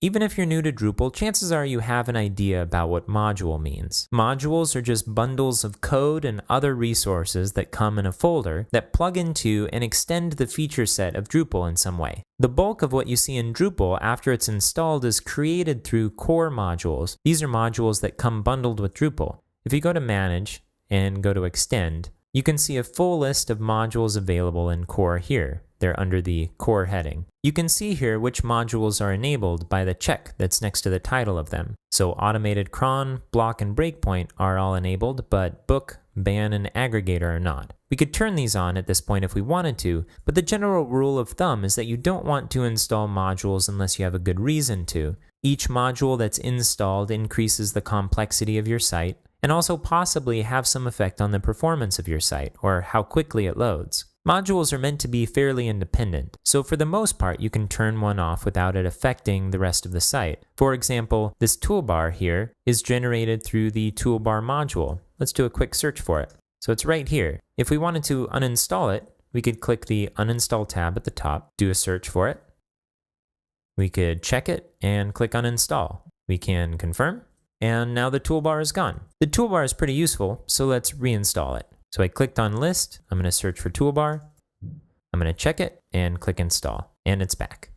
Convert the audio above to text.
Even if you're new to Drupal, chances are you have an idea about what module means. Modules are just bundles of code and other resources that come in a folder that plug into and extend the feature set of Drupal in some way. The bulk of what you see in Drupal after it's installed is created through core modules. These are modules that come bundled with Drupal. If you go to Manage and go to Extend, you can see a full list of modules available in core here. They're under the core heading. You can see here which modules are enabled by the check that's next to the title of them. So automated cron, block, and breakpoint are all enabled, but book, ban, and aggregator are not. We could turn these on at this point if we wanted to, but the general rule of thumb is that you don't want to install modules unless you have a good reason to. Each module that's installed increases the complexity of your site, and also possibly have some effect on the performance of your site, or how quickly it loads. Modules are meant to be fairly independent, so for the most part you can turn one off without it affecting the rest of the site. For example, this toolbar here is generated through the toolbar module. Let's do a quick search for it. So it's right here. If we wanted to uninstall it, we could click the uninstall tab at the top, do a search for it. We could check it and click uninstall. We can confirm, and now the toolbar is gone. The toolbar is pretty useful, so let's reinstall it. So I clicked on list, I'm going to search for toolbar, I'm going to check it and click install, and it's back.